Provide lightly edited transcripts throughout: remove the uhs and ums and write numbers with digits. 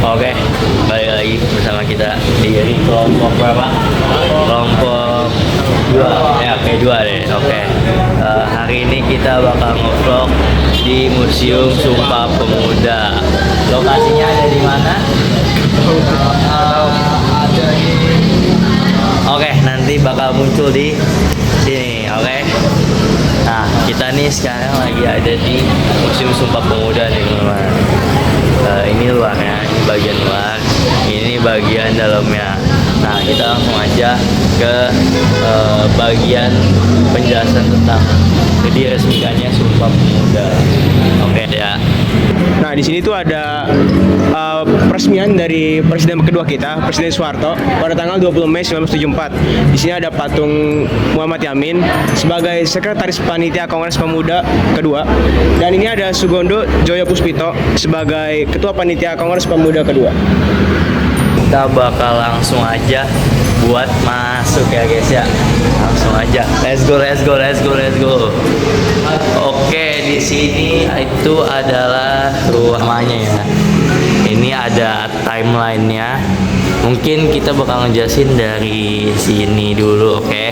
Oke, balik lagi bersama kita di kelompok berapa? Kelompok dua, ya P2 deh. Oke. Hari ini kita bakal ngevlog di Museum Sumpah Pemuda. Lokasinya ada di mana? Ada di. Oke, nanti bakal muncul di sini. Oke. Nah, kita nih sekarang lagi ada di Museum Sumpah Pemuda nih, teman-teman. Ini luarnya, ini bagian luar, ini bagian dalamnya. Nah, kita langsung aja ke bagian penjelasan tentang diresmikannya Sumpah Pemuda. Oke ya. Nah, di sini tuh ada peresmian dari Presiden kedua kita, Presiden Soeharto, pada tanggal 20 Mei 1974. Di sini ada patung Muhammad Yamin sebagai Sekretaris Panitia Kongres Pemuda kedua, dan ini ada Sugondo Joyo Puspito sebagai Ketua Panitia Kongres Pemuda kedua. Kita bakal langsung aja buat masuk ya guys ya. Langsung aja. Let's go. Oke, di sini itu adalah ruangannya ya. Ini ada timelinenya. Mungkin kita bakal ngejelasin dari sini dulu, oke?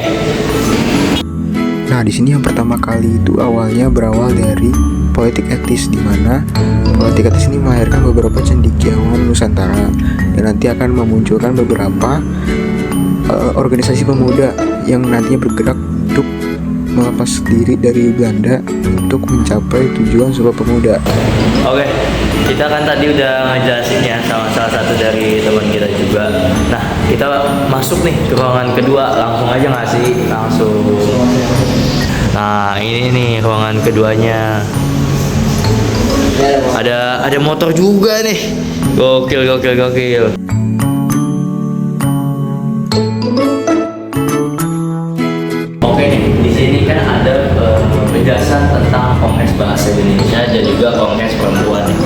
Nah, di sini yang pertama kali itu awalnya berawal dari politik etis, di mana politik etis ini melahirkan beberapa cendekiawan Nusantara dan nanti akan memunculkan beberapa organisasi pemuda yang nantinya bergerak untuk melepas diri dari Belanda untuk mencapai tujuan Sumpah Pemuda. Oke, kita kan tadi udah ngejelasin ya sama salah satu dari teman kita juga. Nah, kita masuk nih ke ruangan kedua, langsung aja nggak sih? Langsung. Nah, ini nih ruangan keduanya. Ada motor juga nih. Gokil. Oke nih, di sini kan ada penjelasan tentang Kongres Bahasa Indonesia dan juga Kongres Perempuan nih.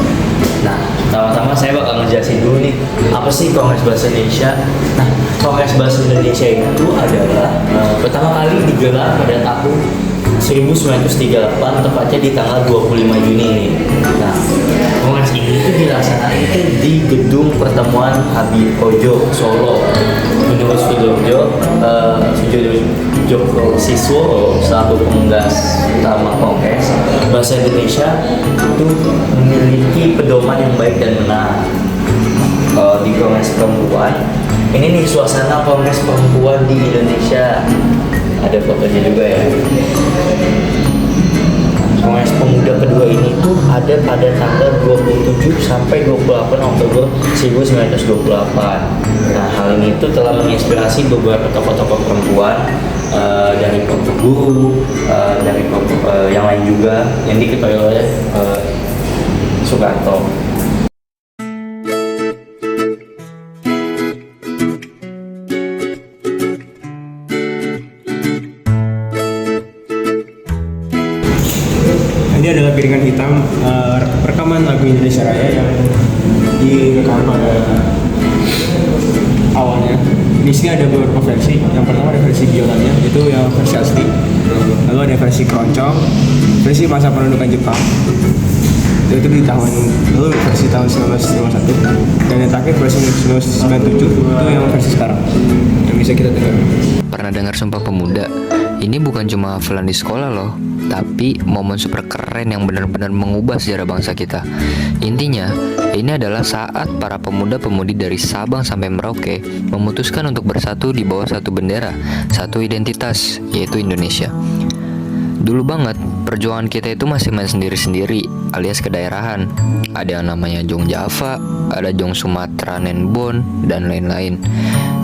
Nah, pertama-tama saya bakal ngejelasin dulu nih, apa sih Kongres Bahasa Indonesia? Nah, Kongres Bahasa Indonesia itu adalah pertama kali digelar pada tahun 1938, tepatnya di tanggal 25 Juni nih. Nah, kongres ini tuh dilaksanakan itu di Gedung Pertemuan Habib Ojo, Solo. Menurut Sujojo Siswo selaku penggas utama Kongres Bahasa Indonesia itu memiliki pedoman yang baik dan benar. Di Kongres Perempuan, ini nih suasana Kongres Perempuan di Indonesia. Ada fotonya juga ya. Kongres Pemuda kedua ini tuh ada pada tanggal 27 sampai 28 Oktober 1928. Nah, hal ini tuh telah menginspirasi beberapa tokoh-tokoh perempuan dari kelompok guru, dari kelompok yang lain juga yang diketahui oleh Soekarto. Ini adalah piringan hitam rekaman lagu Indonesia Raya yang direkam pada awalnya. Di sini ada beberapa versi. Yang pertama ada versi biolanya, itu yang versi asli. Lalu ada versi keroncong, versi masa pendudukan Jepang. Itu di tahun lalu versi tahun 1951. Dan yang terakhir versi 1997 itu yang versi sekarang yang bisa kita dengar. Pernah dengar Sumpah Pemuda? Ini bukan cuma hafalan di sekolah loh, tapi momen super keren yang benar-benar mengubah sejarah bangsa kita. Intinya, ini adalah saat para pemuda-pemudi dari Sabang sampai Merauke memutuskan untuk bersatu di bawah satu bendera, satu identitas, yaitu Indonesia. Dulu banget, perjuangan kita itu masih main sendiri-sendiri, alias kedaerahan. Ada yang namanya Jong Java, ada Jong Sumatera Nenbon, dan lain-lain.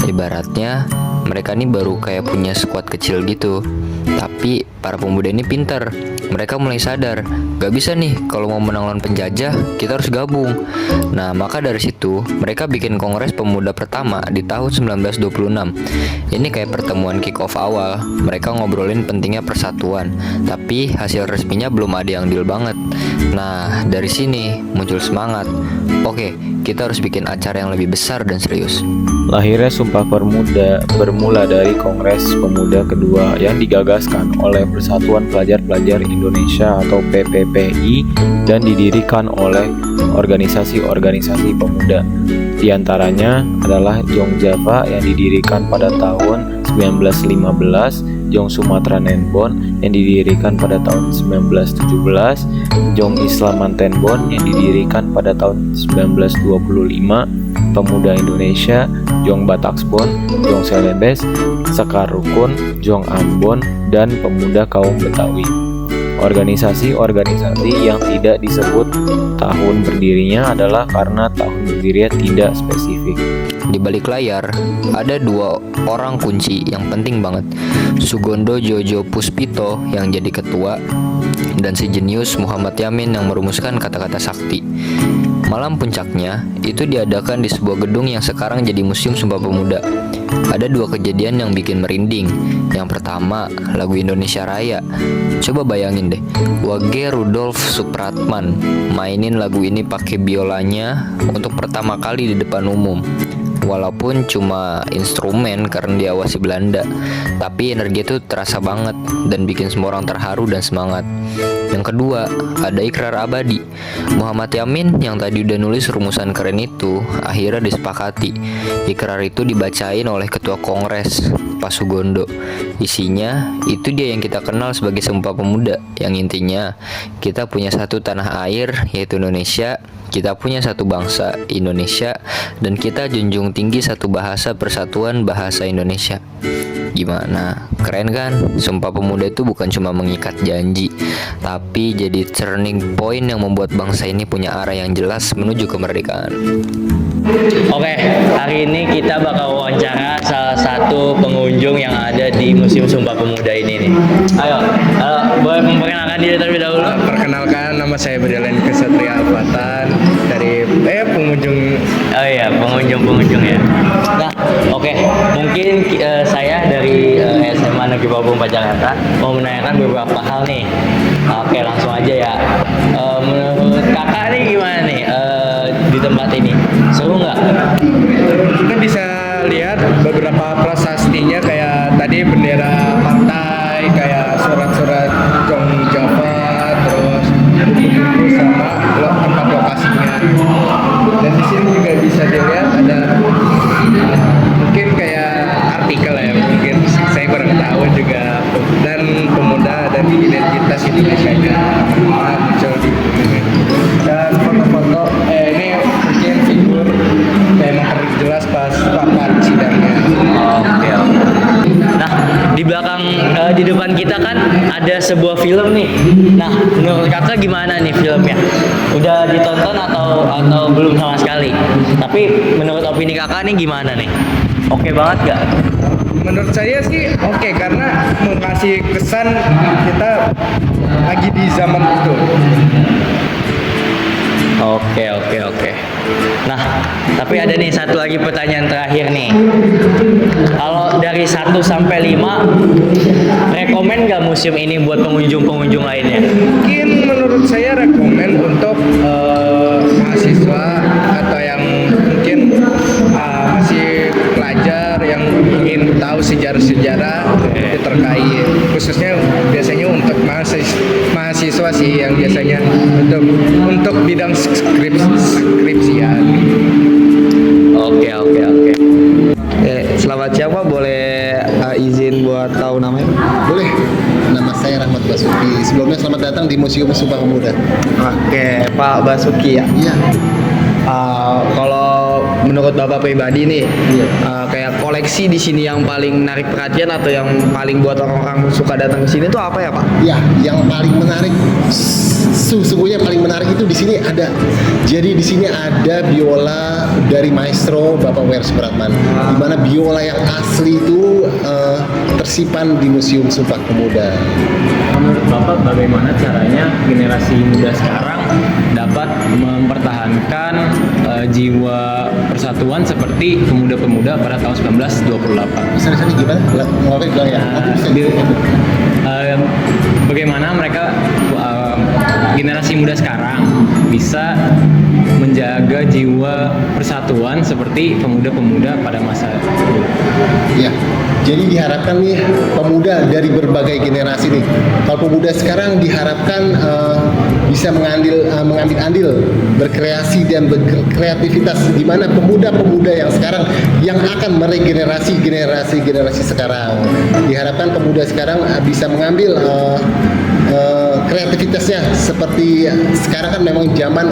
Ibaratnya, mereka ini baru kayak punya skuad kecil gitu. Tapi para pemuda ini pintar. Mereka mulai sadar, gak bisa nih kalau mau menang lawan penjajah, kita harus gabung. Nah, maka dari situ mereka bikin kongres pemuda pertama di tahun 1926. Ini kayak pertemuan kick off awal. Mereka ngobrolin pentingnya persatuan, tapi hasil resminya belum ada yang deal banget. Nah, dari sini muncul semangat. Oke, kita harus bikin acara yang lebih besar dan serius. Lahirnya Sumpah Pemuda bermula dari Kongres Pemuda kedua yang digagaskan oleh Persatuan Pelajar-Pelajar Indonesia Indonesia atau PPPI dan didirikan oleh organisasi-organisasi pemuda. Di antaranya adalah Jong Java yang didirikan pada tahun 1915, Jong Sumatera Nenbon yang didirikan pada tahun 1917, Jong Islam Mantenbon yang didirikan pada tahun 1925, Pemuda Indonesia, Jong Bataksbon, Jong Selebes, Sekar Rukun, Jong Ambon, dan Pemuda Kaum Betawi. Organisasi-organisasi yang tidak disebut tahun berdirinya adalah karena tahun berdirinya tidak spesifik. Di balik layar, ada dua orang kunci yang penting banget. Sugondo Jojo Puspito yang jadi ketua, dan si jenius Muhammad Yamin yang merumuskan kata-kata sakti. Malam puncaknya, itu diadakan di sebuah gedung yang sekarang jadi Museum Sumpah Pemuda. Ada dua kejadian yang bikin merinding. Yang pertama, lagu Indonesia Raya. Coba bayangin deh, Wage Rudolf Supratman mainin lagu ini pakai biolanya untuk pertama kali di depan umum. Walaupun cuma instrumen karena diawasi Belanda, tapi energi itu terasa banget dan bikin semua orang terharu dan semangat. Yang kedua, ada Ikrar Abadi. Muhammad Yamin yang tadi udah nulis rumusan keren itu, akhirnya disepakati. Ikrar itu dibacain oleh Ketua Kongres, Pak Sugondo. Isinya, itu dia yang kita kenal sebagai Sumpah Pemuda, yang intinya, kita punya satu tanah air, yaitu Indonesia, kita punya satu bangsa, Indonesia, dan kita junjung tinggi satu bahasa persatuan bahasa Indonesia. Gimana? Keren kan? Sumpah Pemuda itu bukan cuma mengikat janji, tapi jadi turning point yang membuat bangsa ini punya arah yang jelas menuju kemerdekaan. Oke, hari ini kita bakal wawancara salah satu pengunjung yang ada di Museum Sumpah Pemuda ini nih. Ayo, boleh memperkenalkan diri terlebih dahulu? Perkenalkan, nama saya Berdalen Kesatria Alfatan dari pengunjung. Oh iya, pengunjung ya. Nah, oke, mungkin saya dari SMA Negeri Papua Jakarta mau menanyakan beberapa hal nih. Oke, langsung aja ya. Menurut kakak nih gimana nih di tempat ini? Seru nggak? Kita bisa lihat beberapa prasastinya, kayak tadi bendera partai, kayak surat-surat Jong Java, terus buku sama tempat lokasinya. Dan di sini juga bisa dilihat ada mungkin kayak artikel ya, mungkin saya kurang tahu juga, dan pemuda dan identitas Indonesia muncul di sini. Dan foto-foto ini mungkin figur memang jelas pas sidangnya. Oke. Nah, di belakang, di depan kita kan ada sebuah film nih. Nah, menurut kakak gimana nih filmnya? Udah ditonton atau belum sama sekali? Tapi menurut opini kakak nih gimana nih? Oke banget gak? Menurut saya sih oke, karena mengasih kesan kita lagi di zaman itu. Oke. Nah, tapi ada nih satu lagi pertanyaan terakhir nih. Kalau dari 1 sampai 5, rekomen gak museum ini buat pengunjung-pengunjung lainnya? Mungkin menurut saya rekomen untuk mahasiswa atau yang mungkin masih pelajar yang ingin tahu sejarah-sejarah terkait, khususnya biasanya untuk mahasiswa sih, yang biasanya untuk bidang skripsian. Oke. Selamat siang Pak, boleh izin buat tahu namanya? Boleh. Nama saya Rahmat Basuki. Sebelumnya selamat datang di Museum Sumpah Pemuda. Oke, Pak Basuki ya. Iya. Kalau menurut Bapak pribadi nih, kayak koleksi di sini yang paling menarik perhatian atau yang paling buat orang-orang suka datang ke sini tuh apa ya Pak? Ya, yang paling menarik, sesungguhnya paling menarik itu di sini ada. Jadi di sini ada biola dari maestro Bapak W.R. Supratman. Di mana biola yang asli itu tersimpan di Museum Sumpah Pemuda. Menurut Bapak, bagaimana caranya generasi muda sekarang dapat mempertahankan jiwa persatuan seperti pemuda-pemuda pada tahun 1928? Misalnya gimana? Ngomongnya bilang ya. Bagaimana mereka generasi muda sekarang bisa menjaga jiwa persatuan seperti pemuda-pemuda pada masa dulu. Ya, jadi diharapkan nih pemuda dari berbagai generasi nih. Kalau pemuda sekarang diharapkan bisa mengambil andil, berkreasi dan berkreativitas. Di mana pemuda-pemuda yang sekarang yang akan meregenerasi generasi sekarang. Diharapkan pemuda sekarang bisa mengambil kreativitasnya. Seperti sekarang kan memang zaman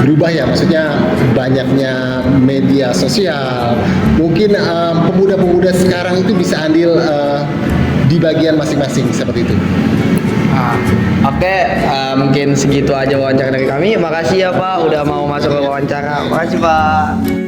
berubah ya, maksudnya banyaknya media sosial. Mungkin pemuda-pemuda sekarang itu bisa andil di bagian masing-masing seperti itu. Oke, mungkin segitu aja wawancara dari kami. Makasih ya Pak udah mau masuk ke wawancara. Makasih Pak.